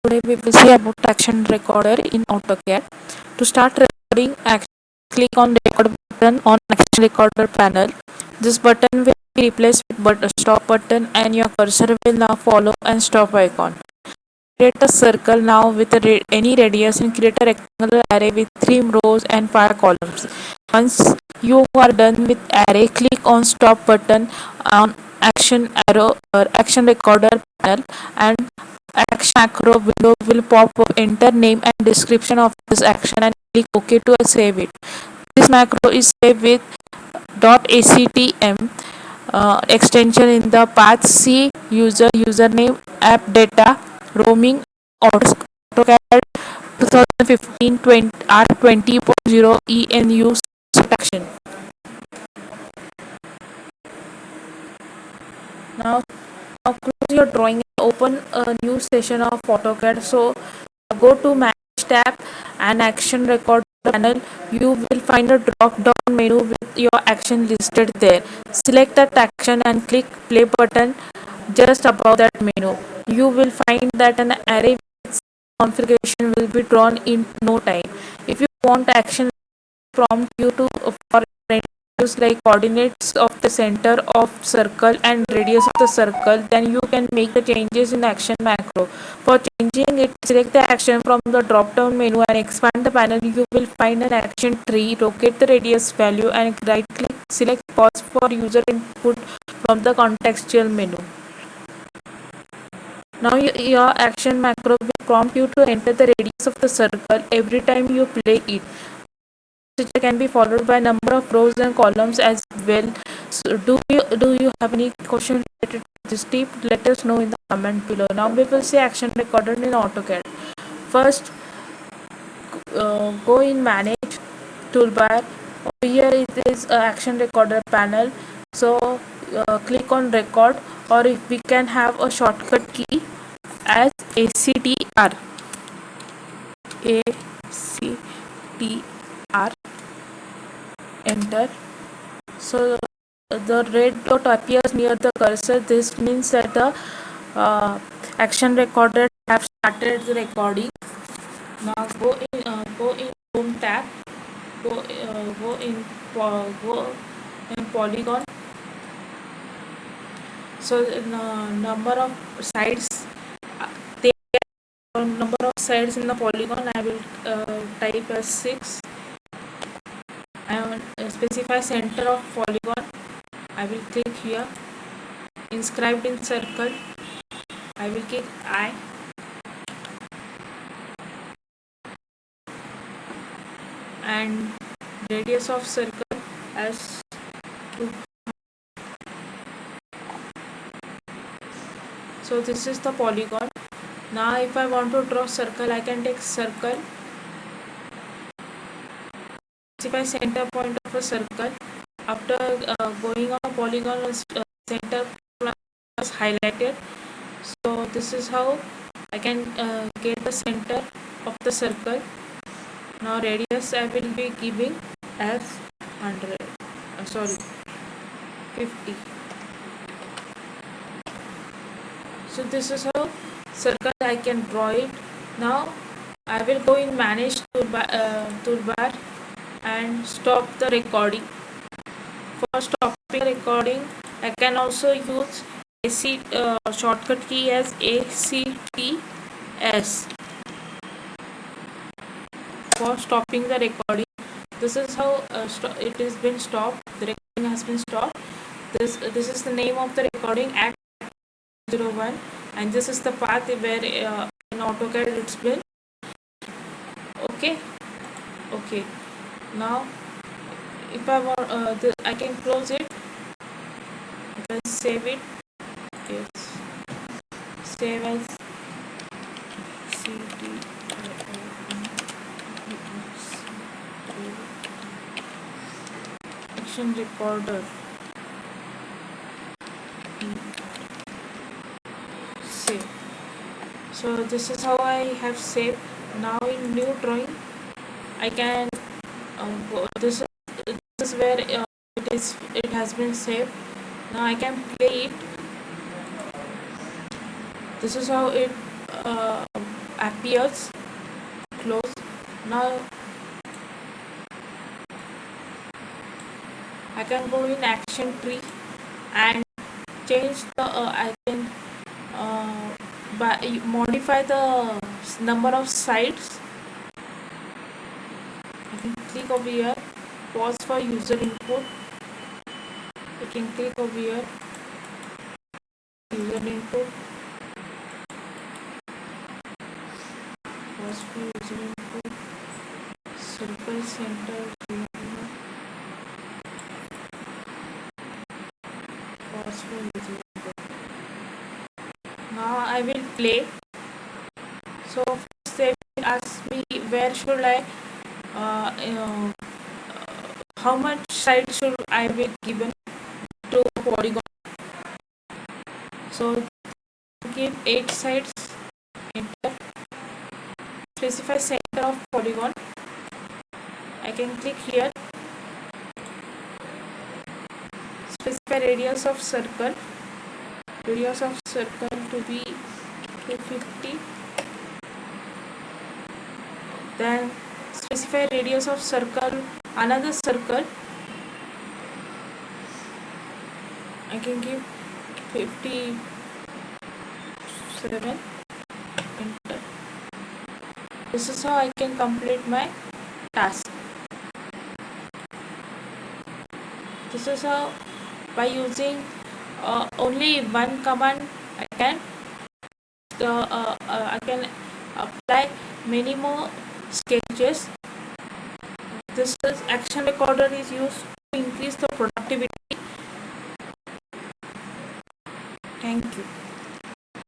Today we will see about action recorder in AutoCAD. To start recording, click on record button on action recorder panel. This button will be replaced with stop button and your cursor will now follow and stop icon. Create a circle now with any radius and create a rectangular array with 3 rows and 5 columns. Once you are done with array, click on stop button on action recorder panel and action macro window will pop up. Enter name and description of this action and click OK to save it. This macro is saved with .actm extension in the path C username app data roaming AutoCAD 2015 R20.0 ENU action. Now close your drawing and open a new session of AutoCAD. So go to Manage tab and Action Record panel. You will find a drop down menu with your action listed there. Select that action and click play button just above that menu. You will find that an array with configuration will be drawn in no time. If you want action prompt you to for use like coordinates of the center of circle and radius of the circle, then you can make the changes in action macro. For changing it, select the action from the drop down menu and expand the panel. You will find an action tree. Locate the radius value and right click, select pause for user input from the contextual menu. Now your action macro will prompt you to enter the radius of the circle every time you play it. Procedure can be followed by number of rows and columns as well. So do you have any question related to this tip? Let us know in the comment below. Now we will see action recorder in AutoCAD. First, go in Manage toolbar. Over here it is action recorder panel. So click on Record, or if we can have a shortcut key as ACTR. Enter. So the red dot appears near the cursor. This means that the action recorder have started the recording. Now go in Home tab. Go in Polygon. So number of sides. Number of sides in the polygon I will type as 6. I will specify center of polygon. I will click here. Inscribed in circle, I will click I. And radius of circle as 2. So this is the polygon. Now if I want to draw circle, I can take circle, specify center point of a circle. After going on a polygon, center is highlighted. So this is how I can get the center of the circle. Now radius I will be giving as 50. So this is how circle I can draw it. Now I will go in Manage toolbar and stop the recording. For stopping the recording, I can also use shortcut key as ACTS for stopping the recording. This is how it has been stopped. The recording has been stopped. This is the name of the recording, Act 01, and this is the path where in AutoCAD it's been. Okay. Now if I want I can close it. I can save it. Yes, save as action recorder. Save. So this is how I have saved. Now in new drawing I can go. This is where it has been saved. Now I can play it. This is how it appears. Close. Now I can go in action tree and change the I can modify the number of sites. I can click over here, pause for user input. I can click over here, user input, pause for user input, circle center, pause for user input. Now I will play. So first they will ask me where should I how much side should I be given to polygon. So give 8 sides, enter, specify center of polygon. I can click here, specify radius of circle to be 250. Then specify radius of circle, another circle. I can give 57, enter. This is how I can complete my task. This is how, by using only one command, I can apply many more sketches. This action recorder is used to increase the productivity